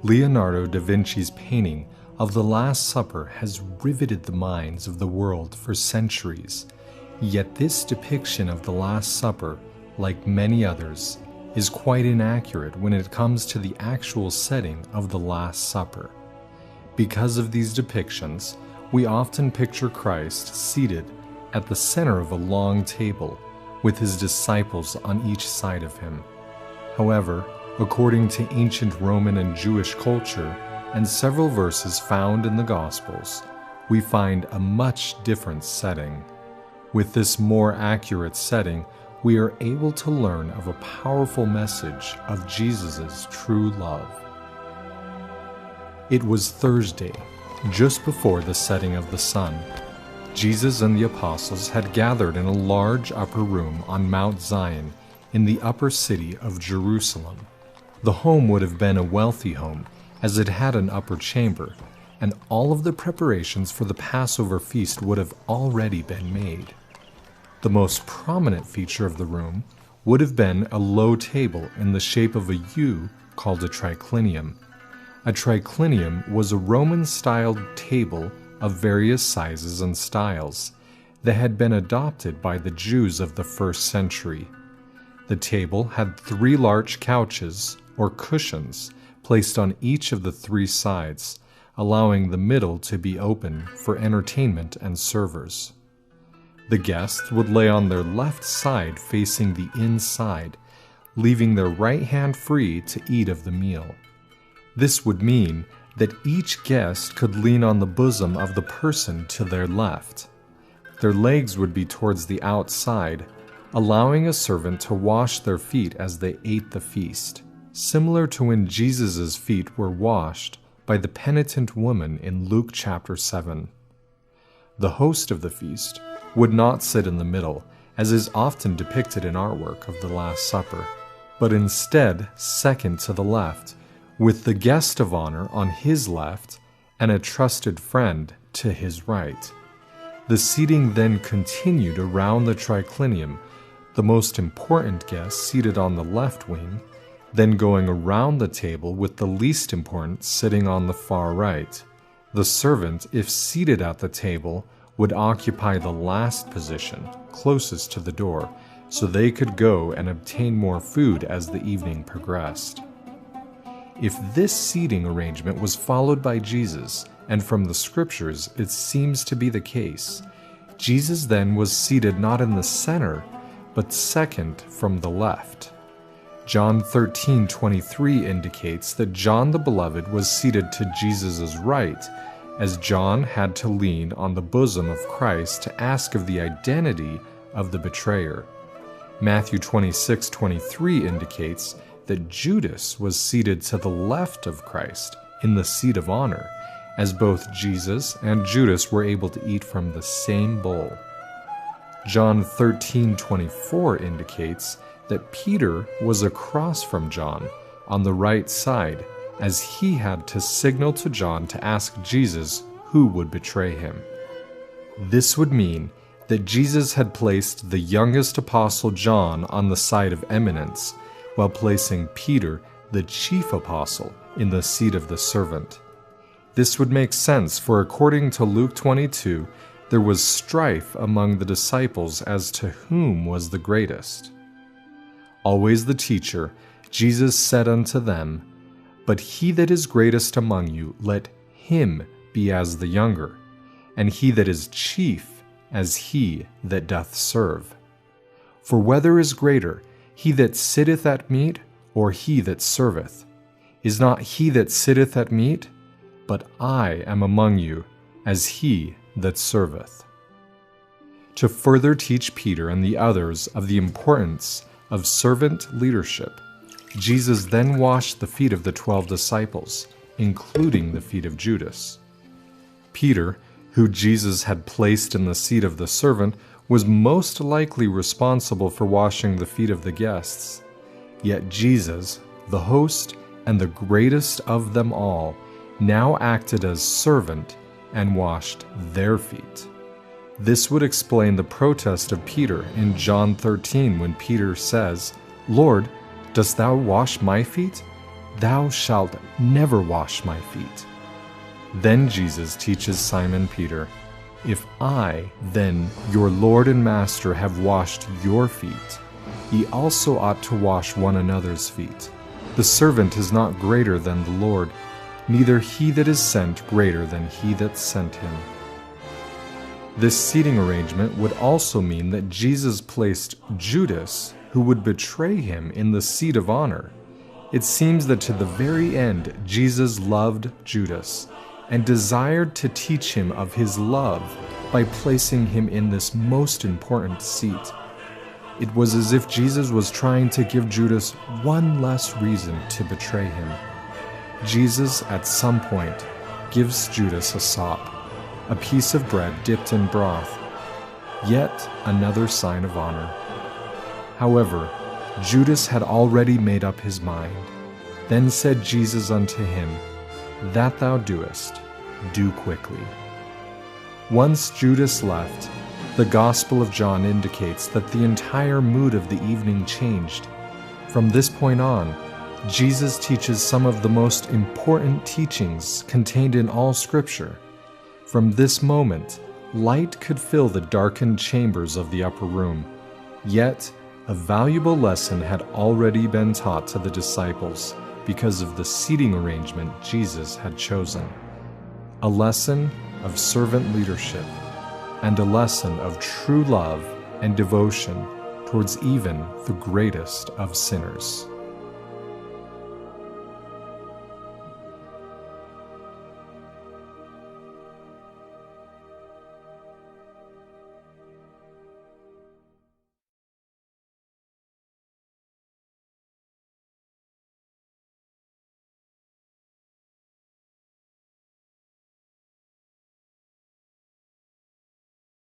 Leonardo da Vinci's painting of the Last Supper has riveted the minds of the world for centuries, yet this depiction of the Last Supper, like many others, is quite inaccurate when it comes to the actual setting of the Last Supper. Because of these depictions, we often picture Christ seated at the center of a long table, with his disciples on each side of him. However, according to ancient Roman and Jewish culture, and several verses found in the Gospels, we find a much different setting. With this more accurate setting, we are able to learn of a powerful message of Jesus' true love. It was Thursday, just before the setting of the sun. Jesus and the apostles had gathered in a large upper room on Mount Zion in the upper city of Jerusalem. The home would have been a wealthy home, as it had an upper chamber, and all of the preparations for the Passover feast would have already been made. The most prominent feature of the room would have been a low table in the shape of a U called a triclinium. A triclinium was a Roman-styled table of various sizes and styles that had been adopted by the Jews of the first century. The table had 3 large couches, or cushions, placed on each of the 3 sides, allowing the middle to be open for entertainment and servers. The guests would lay on their left side facing the inside, leaving their right hand free to eat of the meal. This would mean that each guest could lean on the bosom of the person to their left. Their legs would be towards the outside, allowing a servant to wash their feet as they ate the feast, similar to when Jesus' feet were washed by the penitent woman in Luke chapter 7. The host of the feast would not sit in the middle, as is often depicted in artwork of the Last Supper, but instead second to the left, with the guest of honor on his left and a trusted friend to his right. The seating then continued around the triclinium, the most important guest seated on the left wing, then going around the table with the least important sitting on the far right. The servant, if seated at the table, would occupy the last position, closest to the door, so they could go and obtain more food as the evening progressed. If this seating arrangement was followed by Jesus, and from the scriptures it seems to be the case, Jesus then was seated not in the center, but second from the left. John 13:23 indicates that John the Beloved was seated to Jesus' right, as John had to lean on the bosom of Christ to ask of the identity of the betrayer. Matthew 26:23 indicates that Judas was seated to the left of Christ in the seat of honor, as both Jesus and Judas were able to eat from the same bowl. John 13:24 indicates that Peter was across from John on the right side, as he had to signal to John to ask Jesus who would betray him. This would mean that Jesus had placed the youngest apostle John on the side of eminence, while placing Peter, the chief apostle, in the seat of the servant. This would make sense, for according to Luke 22, there was strife among the disciples as to whom was the greatest. Always the teacher, Jesus said unto them, "But he that is greatest among you, let him be as the younger, and he that is chief as he that doth serve. For whether is greater, he that sitteth at meat, or he that serveth? Is not he that sitteth at meat? But I am among you as he that serveth." To further teach Peter and the others of the importance of servant leadership, Jesus then washed the feet of the 12 disciples, including the feet of Judas. Peter, who Jesus had placed in the seat of the servant, was most likely responsible for washing the feet of the guests. Yet Jesus, the host and the greatest of them all, now acted as servant and washed their feet. This would explain the protest of Peter in John 13 when Peter says, "Lord, dost thou wash my feet?" Thou shalt never wash my feet." Then Jesus teaches Simon Peter, "If I, then, your Lord and Master, have washed your feet, ye also ought to wash one another's feet. The servant is not greater than the Lord, neither he that is sent greater than he that sent him." This seating arrangement would also mean that Jesus placed Judas, who would betray him, in the seat of honor. It seems that to the very end, Jesus loved Judas and desired to teach him of his love by placing him in this most important seat. It was as if Jesus was trying to give Judas one less reason to betray him. Jesus, at some point, gives Judas a sop, a piece of bread dipped in broth, yet another sign of honor. However, Judas had already made up his mind. Then said Jesus unto him, "That thou doest, do quickly." Once Judas left, the Gospel of John indicates that the entire mood of the evening changed. From this point on, Jesus teaches some of the most important teachings contained in all Scripture. From this moment, light could fill the darkened chambers of the upper room. Yet, a valuable lesson had already been taught to the disciples because of the seating arrangement Jesus had chosen. A lesson of servant leadership, and a lesson of true love and devotion towards even the greatest of sinners.